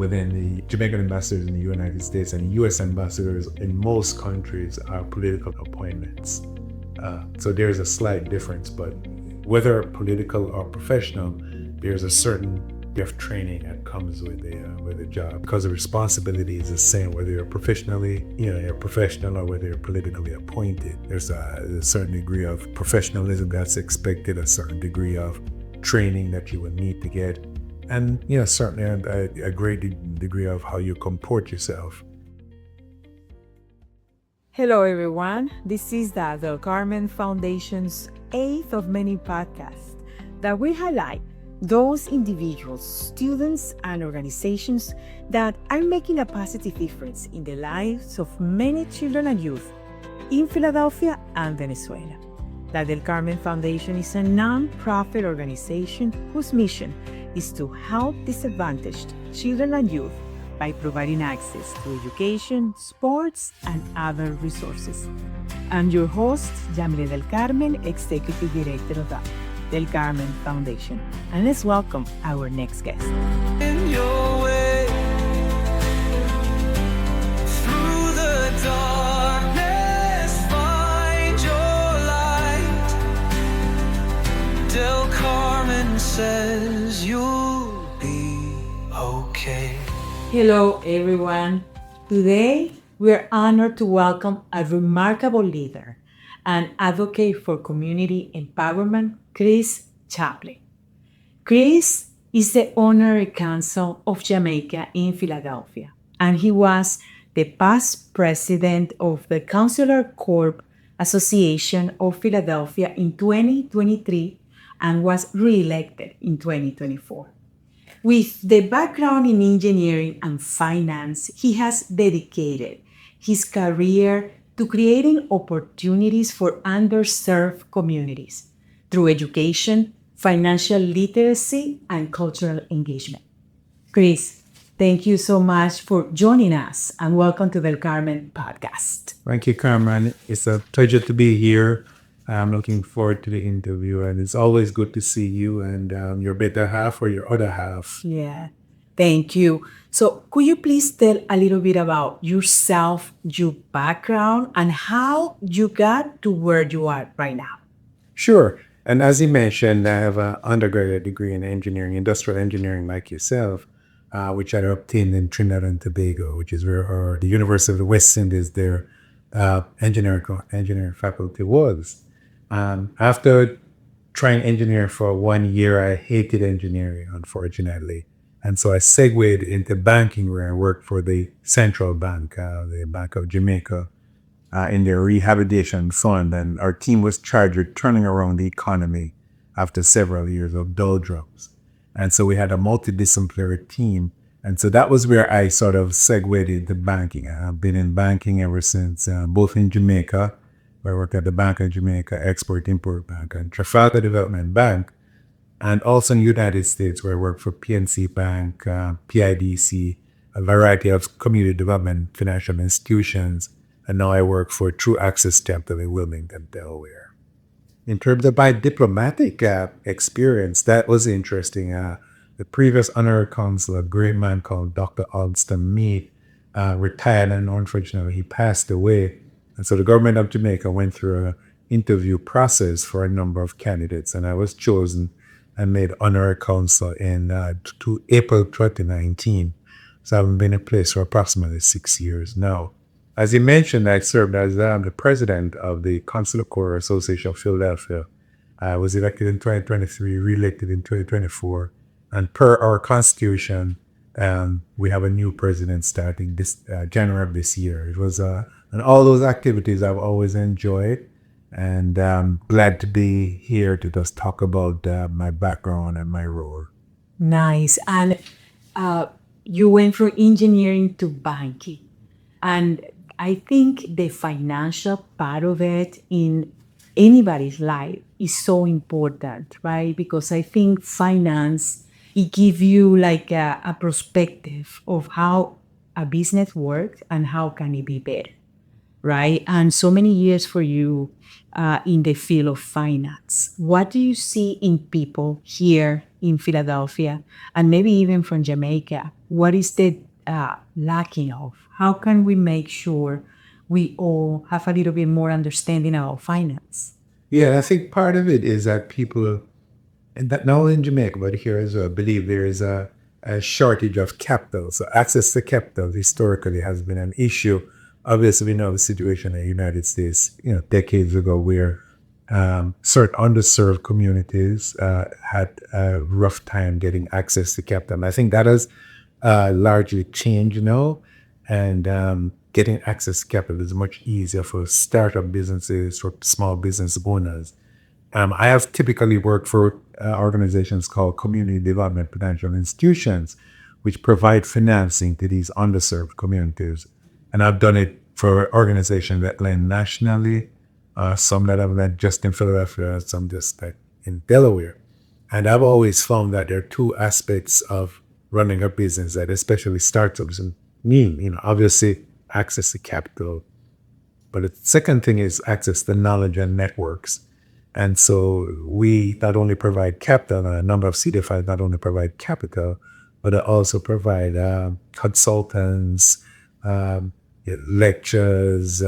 within the Jamaican ambassadors in the United States and U.S. ambassadors in most countries are political appointments. So there's a slight difference, but whether political or professional, there's a certain degree of training that comes with the job, because the responsibility is the same whether you're you're professional or whether you're politically appointed. There's a certain degree of professionalism that's expected, a certain degree of training that you will need to get, and certainly a great degree of how you comport yourself. Hello everyone, this is the Del Carmen Foundation's 8th of many podcasts that will highlight those individuals, students, and organizations that are making a positive difference in the lives of many children and youth in Philadelphia and Venezuela. The Del Carmen Foundation is a non-profit organization whose mission is to help disadvantaged children and youth by providing access to education, sports, and other resources. I'm your host, Yamilet del Carmen, Executive Director of the Del Carmen Foundation. And let's welcome our next guest. In your way, through the darkness, find your light. Del Carmen says you'll be okay. Hello, everyone. Today, we're honored to welcome a remarkable leader and advocate for community empowerment, Chris Chaplin. Chris is the Honorary Consul of Jamaica in Philadelphia, and he was the past president of the Consular Corp Association of Philadelphia in 2023 and was re-elected in 2024. With the background in engineering and finance, he has dedicated his career to creating opportunities for underserved communities through education, financial literacy, and cultural engagement. Chris, thank you so much for joining us and welcome to the Carmen Podcast. Thank you, Carmen. It's a pleasure to be here. I'm looking forward to the interview, and it's always good to see you and your better half or your other half. Yeah, thank you. So could you please tell a little bit about yourself, your background, and how you got to where you are right now? Sure. And as you mentioned, I have an undergraduate degree in engineering, industrial engineering like yourself, which I obtained in Trinidad and Tobago, which is where the University of the West Indies, their engineering faculty was. After trying engineering for 1 year, I hated engineering, unfortunately. And so I segued into banking, where I worked for the Central Bank, the Bank of Jamaica, in their rehabilitation fund. And our team was charged with turning around the economy after several years of doldrums. And so we had a multidisciplinary team. And so that was where I sort of segued into banking. I've been in banking ever since, both in Jamaica, where I worked at the Bank of Jamaica, Export-Import Bank, and Trafalgar Development Bank, and also in the United States, where I worked for PNC Bank, PIDC, a variety of community development financial institutions, and now I work for True Access Capital in Wilmington, Delaware. In terms of my diplomatic experience, that was interesting. The previous Honorary Consul, a great man called Dr. Alston Mead, retired, and unfortunately he passed away. And so the government of Jamaica went through an interview process for a number of candidates, and I was chosen and made Honorary Consul in April 2019. So I've been in place for approximately 6 years now. As you mentioned, I served as the president of the Consular Corps Association of Philadelphia. I was elected in 2023, re-elected in 2024. And per our constitution, we have a new president starting this January of this year. It was, and all those activities I've always enjoyed. And I'm glad to be here to just talk about my background and my role. Nice. And you went from engineering to banking. And I think the financial part of it in anybody's life is so important, right? Because I think finance, it gives you like a perspective of how a business works and how can it be better. right? And so many years for you in the field of finance. What do you see in people here in Philadelphia and maybe even from Jamaica? What is the lacking of? How can we make sure we all have a little bit more understanding about finance? Yeah, I think part of it is that people, and that not only in Jamaica, but here as well, believe there is a shortage of capital. So access to capital historically has been an issue. Obviously, we know the situation in the United States, decades ago, where certain underserved communities had a rough time getting access to capital. And I think that has largely changed now. And getting access to capital is much easier for startup businesses, for small business owners. I have typically worked for organizations called Community Development Financial Institutions, which provide financing to these underserved communities. And I've done it for organizations that lend nationally, some that have lent just in Philadelphia, some just like in Delaware. And I've always found that there are two aspects of running a business that especially startups need, obviously access to capital. But the second thing is access to knowledge and networks. And so we not only provide capital, and a number of CDFIs not only provide capital, but also provide consultants, lectures,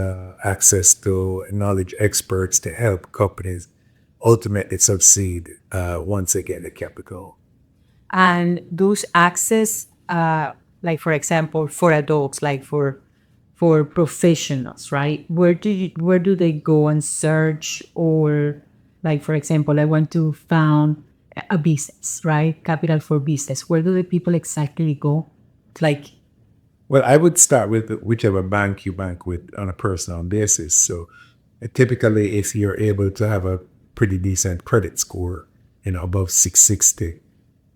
access to knowledge experts to help companies ultimately succeed once they get the capital. And those access, like for example, for adults, like for professionals, right? Where do they go and search? Or like for example, I want to found a business, right? Capital for business. Where do the people exactly go? Like, Well, I would start with whichever bank you bank with on a personal basis. So typically, if you're able to have a pretty decent credit score, above 660,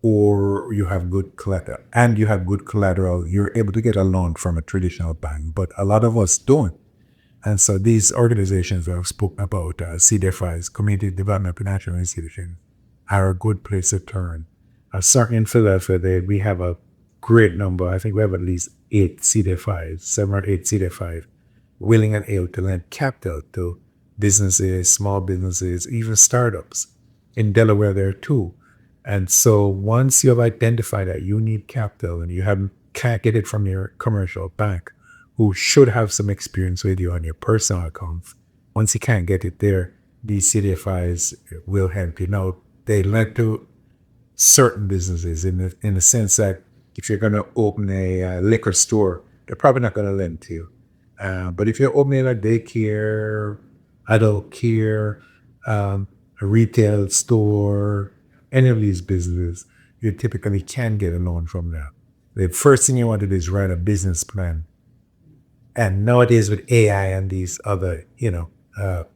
or you have good collateral, you're able to get a loan from a traditional bank. But a lot of us don't. And so these organizations that I've spoken about, CDFIs, Community Development Financial Institutions, are a good place to turn. Certainly in Philadelphia, we have a great number. I think we have at least 8 CDFIs, 7 or 8 CDFIs, willing and able to lend capital to businesses, small businesses, even startups. In Delaware, there are 2. And so once you have identified that you need capital and can't get it from your commercial bank, who should have some experience with you on your personal accounts, once you can't get it there, these CDFIs will help you. Now, they lend to certain businesses in the sense that if you're going to open a liquor store, they're probably not going to lend to you. But if you're opening a daycare, adult care, a retail store, any of these businesses, you typically can get a loan from them. The first thing you want to do is write a business plan. And nowadays with AI and these other,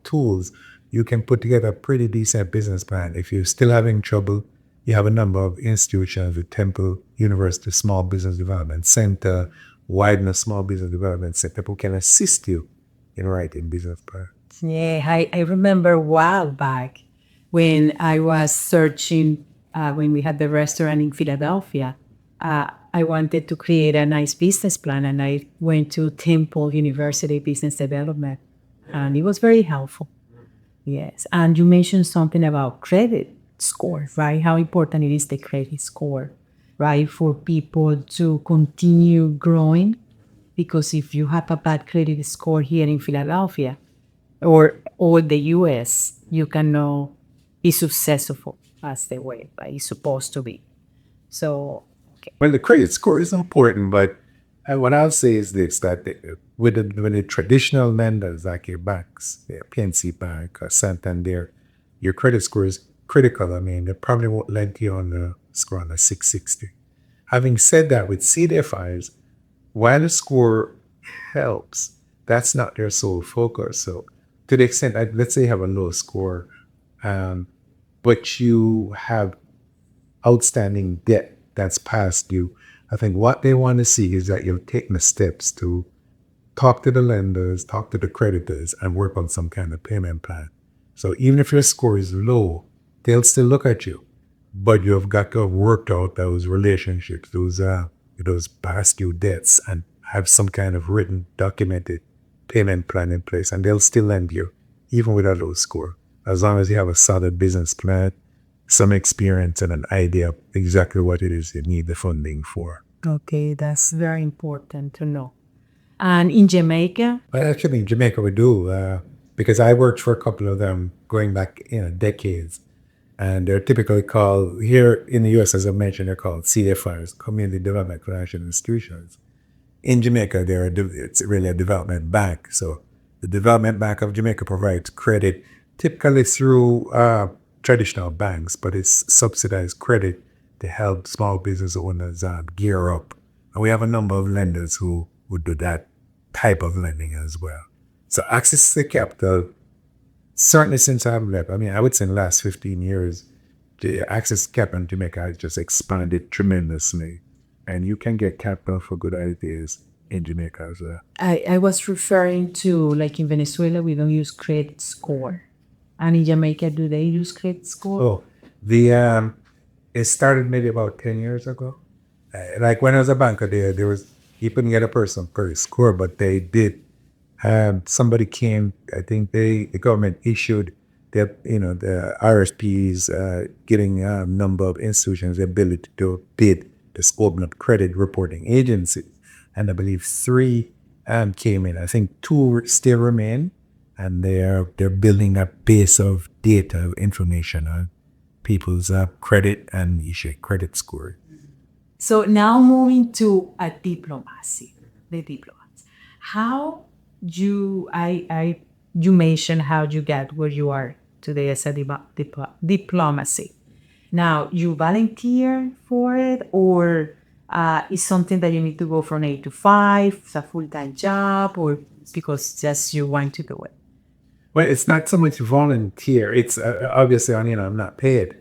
tools, you can put together a pretty decent business plan. If you're still having trouble, you have a number of institutions, the Temple University Small Business Development Center, Widener Small Business Development Center, who can assist you in writing business plans. yeah, I remember a while back when I was searching, when we had the restaurant in Philadelphia, I wanted to create a nice business plan, and I went to Temple University Business Development, and it was very helpful. Yes, and you mentioned something about credit score, right? How important it is, the credit score, right? For people to continue growing, because if you have a bad credit score here in Philadelphia or the US, you cannot be successful as the way that it's supposed to be. So, okay. Well, the credit score is important, but what I'll say is this, that with the traditional lenders like your banks, PNC Bank or Santander, your credit score is critical. I mean, they probably won't lend you on the score on a 660. Having said that, with CDFIs, while the score helps, that's not their sole focus. So to the extent, let's say you have a low score, but you have outstanding debt that's past due, I think what they want to see is that you've taken the steps to talk to the lenders, talk to the creditors, and work on some kind of payment plan. So even if your score is low, they'll still look at you, but you've got to have worked out those relationships, those past due debts, and have some kind of written, documented payment plan in place, and they'll still lend you, even with a low score, as long as you have a solid business plan, some experience, and an idea of exactly what it is you need the funding for. Okay, that's very important to know. And in Jamaica? But actually, in Jamaica, we do, because I worked for a couple of them going back, decades. And they're typically called, here in the US, as I mentioned, they're called CDFIs, Community Development Financial Institutions. In Jamaica, it's really a development bank. So the Development Bank of Jamaica provides credit typically through traditional banks, but it's subsidized credit to help small business owners gear up. And we have a number of lenders who would do that type of lending as well. So access to capital, certainly since I've left, I would say in the last 15 years, the access to capital in Jamaica has just expanded tremendously. And you can get capital for good ideas in Jamaica as well. I was referring to, like in Venezuela, we don't use credit score. And in Jamaica, do they use credit score? Oh, it started maybe about 10 years ago. Like when I was a banker there was, you couldn't get a personal credit score, but they did. Somebody came, I think the government issued the RSPs, getting a number of institutions the ability to bid the open up credit reporting agencies. And I believe 3 came in. I think 2 still remain, and they're building a base of data information on people's credit and issue credit score. So now moving to a diplomacy, the diplomats. How you mentioned how you get where you are today as a diplomacy. Now, you volunteer for it, or is something that you need to go from 8 to 5, it's a full-time job, or because just you want to do it? Well, it's not so much volunteer. It's obviously, I'm not paid.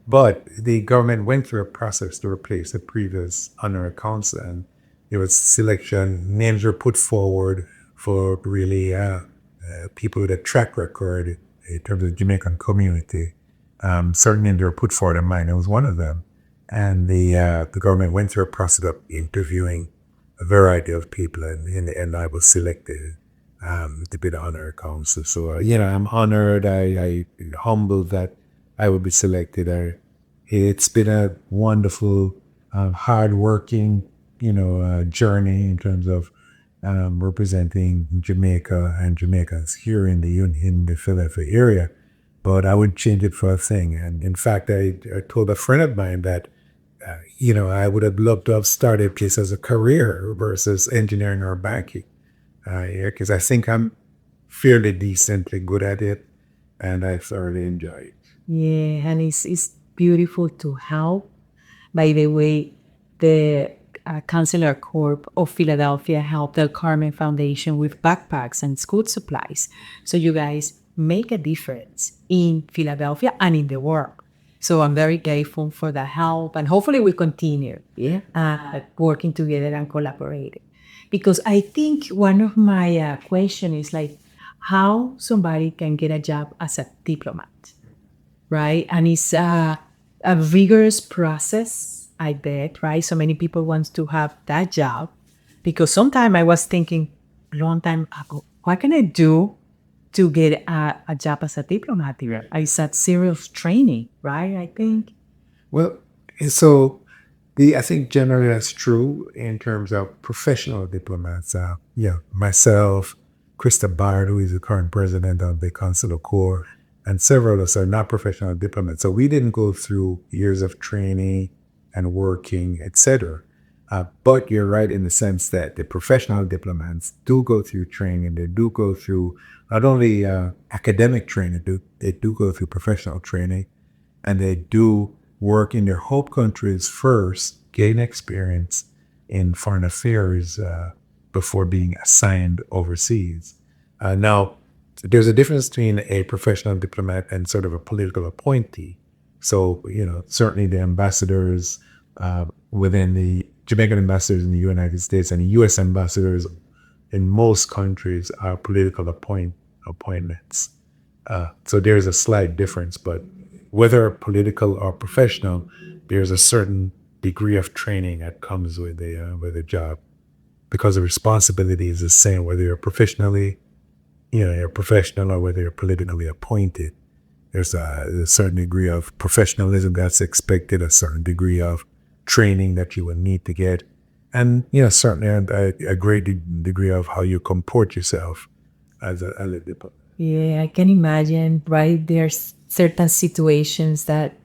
But the government went through a process to replace the previous Honorary Consul, and there was selection. Names were put forward for really people with a track record in terms of the Jamaican community. Certain names were put forward, and mine was one of them. And the government went through a process of interviewing a variety of people, and in the end, I was selected to be the Honorary Consul. So, I'm honored. I humbled that I would be selected. It's been a wonderful, hard-working, journey in terms of representing Jamaica and Jamaicans here in the Philadelphia area. But I would change it for a thing. And in fact, I told a friend of mine that, I would have loved to have started this as a career versus engineering or banking. Because I think I'm fairly decently good at it, and I thoroughly enjoy it. Yeah, and it's beautiful to help. By the way, the Consular Corp of Philadelphia helped the Carmen Foundation with backpacks and school supplies. So you guys make a difference in Philadelphia and in the world. So I'm very grateful for the help, and hopefully we continue working together and collaborating. Because I think one of my questions is like how somebody can get a job as a diplomat, right? And it's a rigorous process, I bet, right? So many people want to have that job, because sometime I was thinking a long time ago, what can I do to get a job as a diplomat here? I said serious training, right? I think. Well, so I think generally that's true in terms of professional diplomats. Myself, Krista Bard, who is the current president of the Consular Corps, and several of us are not professional diplomats. So we didn't go through years of training and working, etc. But you're right in the sense that the professional diplomats do go through training. They do go through not only academic training, they do go through professional training, and they do work in their home countries first, gain experience in foreign affairs before being assigned overseas. Now, there's a difference between a professional diplomat and sort of a political appointee. So, certainly the ambassadors within the Jamaican ambassadors in the United States and the U.S. ambassadors in most countries are political appointments. So there's a slight difference, but whether political or professional, there's a certain degree of training that comes with the job. because the responsibility is the same, whether you're you're a professional or whether you're politically appointed. There's a certain degree of professionalism that's expected, a certain degree of training that you will need to get, and certainly a great degree of how you comport yourself as a diplomat. Yeah, I can imagine, right? There's certain situations that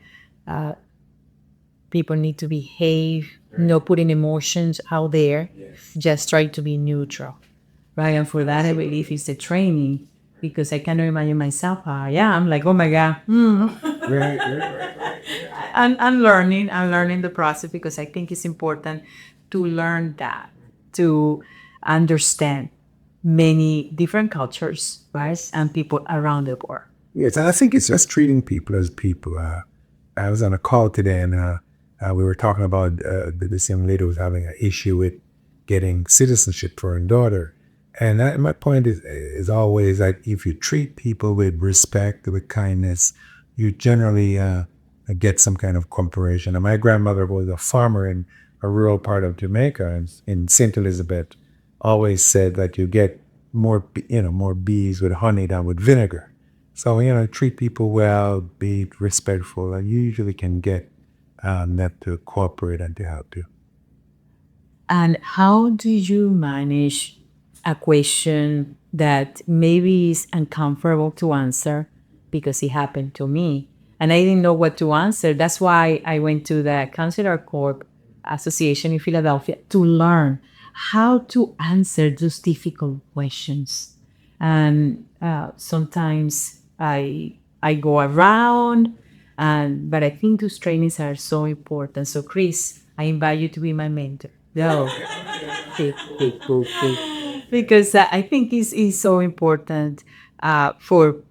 people need to behave, not putting emotions out there, just try to be neutral, right? And for that, I believe it's the training, because I cannot imagine myself. I'm like, oh my God. I'm learning the process, because I think it's important to learn that, to understand many different cultures, right? And people around the world. Yes, and I think it's just treating people as people. I was on a call today, and we were talking about this young lady was having an issue with getting citizenship for her daughter. And my point is always that if you treat people with respect, with kindness, you generally get some kind of cooperation. And my grandmother was a farmer in a rural part of Jamaica, and in St. Elizabeth, always said that you get more bees with honey than with vinegar. So, treat people well, be respectful, and you usually can get them to cooperate and to help you. And how do you manage a question that maybe is uncomfortable to answer, because it happened to me and I didn't know what to answer? That's why I went to the Consular Corp Association in Philadelphia to learn how to answer those difficult questions. And sometimes I go around, but I think those trainings are so important. So Chris, I invite you to be my mentor. No. Because I think it's so important for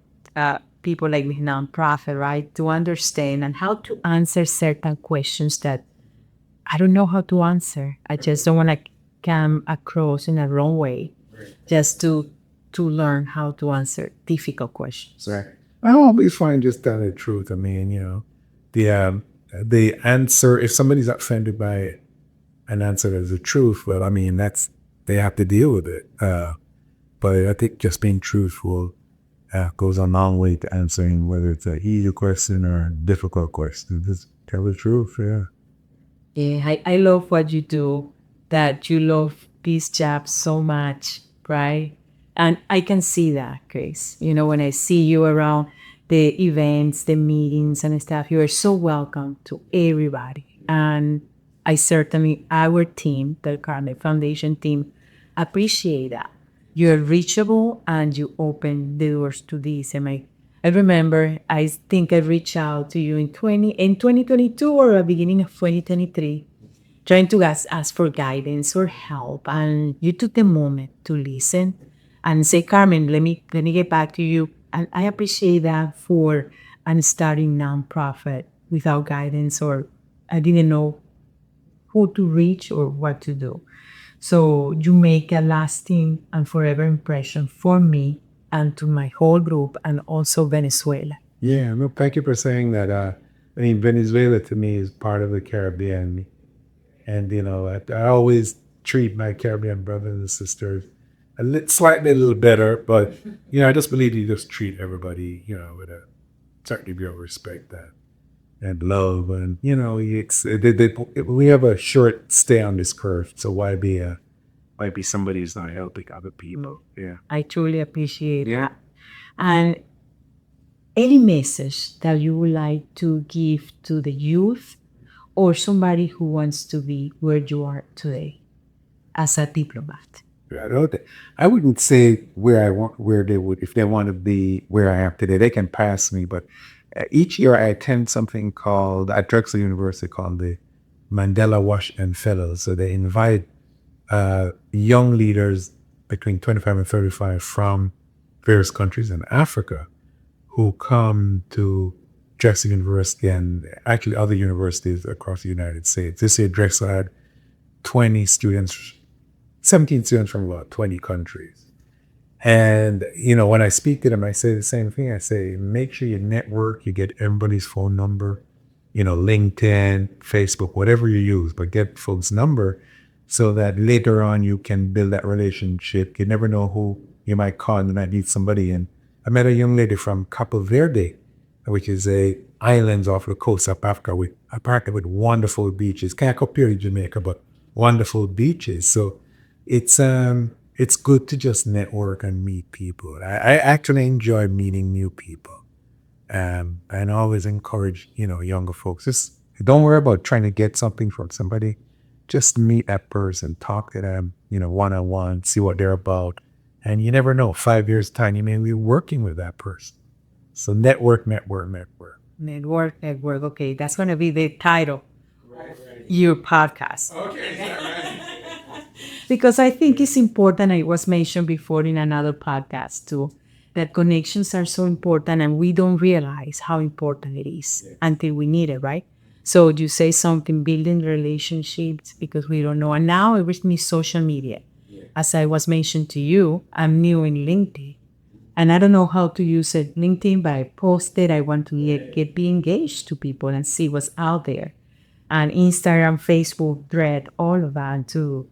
people like me, nonprofit, right, to understand and how to answer certain questions that I don't know how to answer. I just don't want to come across in a wrong way, just to learn how to answer difficult questions. Right. I always find just telling the truth. I mean, the answer, if somebody's offended by an answer that's the truth, well, I mean, they have to deal with it. But I think just being truthful goes a long way to answering whether it's an easy question or a difficult question. Just tell the truth, yeah. Yeah, I love what you do, that you love this job so much, right? And I can see that, Chris. When I see you around the events, the meetings and stuff, you are so welcome to everybody. And I certainly, our team, the Carmen Foundation team, appreciate that. You're reachable and you open the doors to this. And I remember, I think I reached out to you in 2022 or the beginning of 2023, trying to ask for guidance or help. And you took the moment to listen and say, Carmen, let me get back to you. And I appreciate that for starting nonprofit without guidance, or I didn't know who to reach or what to do. So you make a lasting and forever impression for me and to my whole group, and also Venezuela. Yeah, no, thank you for saying that. I mean, Venezuela to me is part of the Caribbean. And, I always treat my Caribbean brothers and sisters slightly a little better, but, I just believe you just treat everybody, with a certain degree of respect and love. And, we have a short stay on this curve, so why be somebody who's not helping other people? Yeah. I truly appreciate that. And any message that you would like to give to the youth or somebody who wants to be where you are today as a diplomat? I wouldn't say where they would, if they want to be where I am today, they can pass me. But each year I attend something called, at Drexel University, called the Mandela Washington Fellows. So they invite young leaders between 25 and 35 from various countries in Africa who come to Drexel University and actually other universities across the United States. This year Drexel had 17 students from about 20 countries. And, when I speak to them, I say the same thing. I say, make sure you network, you get everybody's phone number, LinkedIn, Facebook, whatever you use, but get folks' number so that later on you can build that relationship. You never know who you might call and might need somebody. And I met a young lady from Capo Verde, which is a islands off the coast of Africa, with apparently with wonderful beaches. Can't compare to Jamaica, but wonderful beaches. So it's good to just network and meet people. I actually enjoy meeting new people, and always encourage younger folks. Just don't worry about trying to get something from somebody. Just meet that person, talk to them, one-on-one, see what they're about, and you never know. 5 years time, you may be working with that person. So network. Network. Okay, that's going to be the title. Your podcast. Okay. Because I think it's important, and it was mentioned before in another podcast too, that connections are so important and we don't realize how important it is until we need it, right? So you say something, building relationships, because we don't know. And now everything is social media. As I was mentioned to you, I'm new in LinkedIn. And I don't know how to use it, LinkedIn, but I posted. I want to be engaged to people and see what's out there. And Instagram, Facebook, Thread, all of that to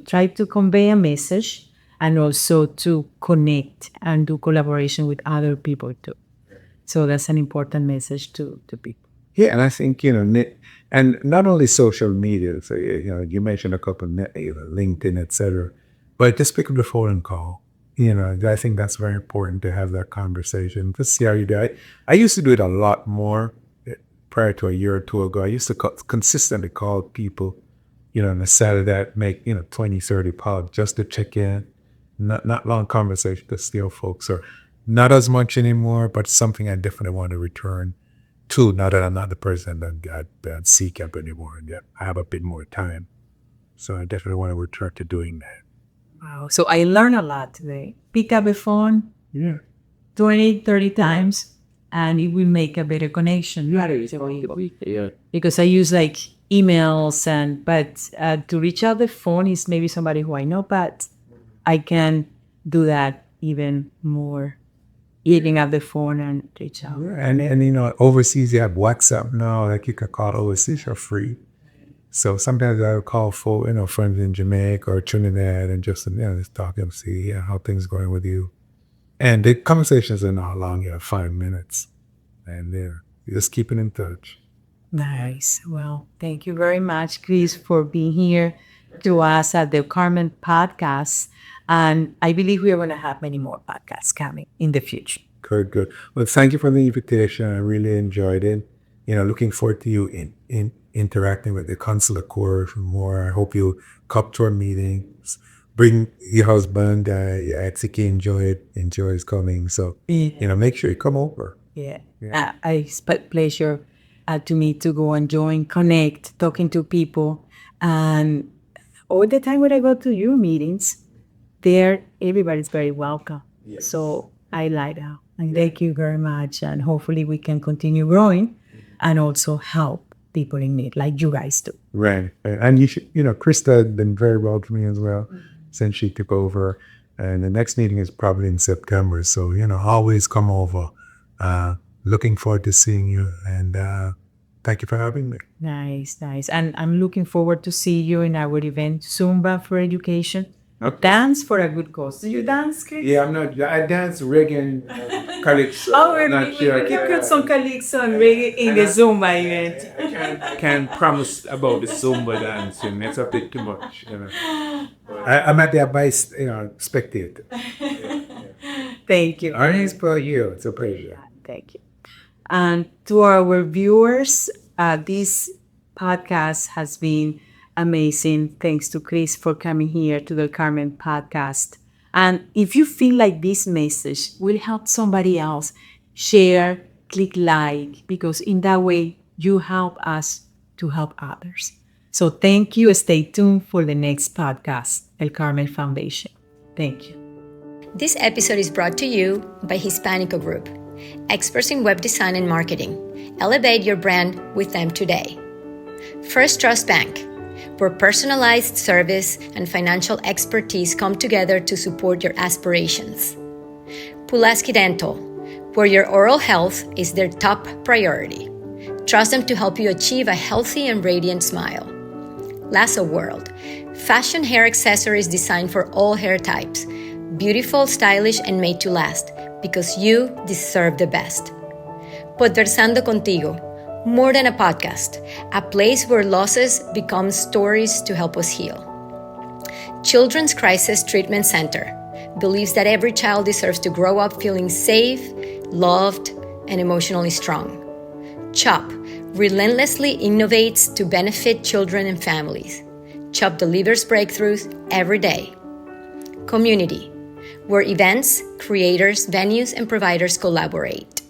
try to convey a message and also to connect and do collaboration with other people too. So that's an important message to people. Yeah, and I think, and not only social media, so, you mentioned a couple of LinkedIn, etc., but just pick up the phone and call. I think that's very important to have that conversation. Just see how you do it. I used to do it a lot more prior to a year or two ago. I used to consistently call people, on the Saturday, make, 20, 30 calls just to check in. Not long conversation, to steal folks, or not as much anymore, but something I definitely want to return to, now that I'm not the person that seek up anymore, and I have a bit more time. So I definitely want to return to doing that. Wow. So I learned a lot today. Pick up a phone 20, 30 times, and it will make a better connection. Because I use like emails, but to reach out the phone is maybe somebody who I know, but I can do that even more. Eating up the phone and reach out. And overseas you have WhatsApp now, like you can call overseas for free. So sometimes I'll call friends in Jamaica or Trinidad and just talk and see how things are going with you. And the conversations are not long, 5 minutes. And they're just keeping in touch. Nice. Well, thank you very much, Chris, for being here to us at the Carmen Podcast. And I believe we are going to have many more podcasts coming in the future. Good. Well, thank you for the invitation. I really enjoyed it. Looking forward to you in interacting with the Consul of Corps more. I hope you come to our meetings. Bring your husband. I think he enjoys coming. So, make sure you come over. Yeah. It's a pleasure to me to go and join, connect, talking to people. And all the time when I go to your meetings, there, everybody's very welcome. Yes. So I like that. And thank you very much. And hopefully we can continue growing and also help people in need like you guys do. Right. And you should, Krista has been very well to me as well since she took over. And the next meeting is probably in September. So, always come over. Looking forward to seeing you. And thank you for having me. Nice. And I'm looking forward to see you in our event, Zumba for Education. Okay. Dance for a good cause. Do you dance, Chris? Yeah, I dance reggae and calypso. I'm not sure. You can put some calypso and reggae in the Zumba event. I can't promise about the Zumba dancing. It's a bit too much. I'm at the advice, spectator. Thank you. Earnings for you. It's a pleasure. Thank you. And to our viewers, this podcast has been amazing. Thanks to Chris for coming here to the Carmen Podcast. And if you feel like this message will help somebody else, share, click like, because in that way you help us to help others. So thank you. Stay tuned for the next podcast, El Carmen Foundation. Thank you. This episode is brought to you by Hispanico Group, experts in web design and marketing. Elevate your brand with them today. First Trust Bank, where personalized service and financial expertise come together to support your aspirations. Pulaski Dental, where your oral health is their top priority. Trust them to help you achieve a healthy and radiant smile. Lasso World, Fashion hair accessories designed for all hair types. Beautiful, stylish, and made to last, because you deserve the best. Podversando Contigo, more than a podcast, a place where losses become stories to help us heal. Children's Crisis Treatment Center believes that every child deserves to grow up feeling safe, loved, and emotionally strong. CHOP relentlessly innovates to benefit children and families. CHOP delivers breakthroughs every day. Community, where events, creators, venues, and providers collaborate.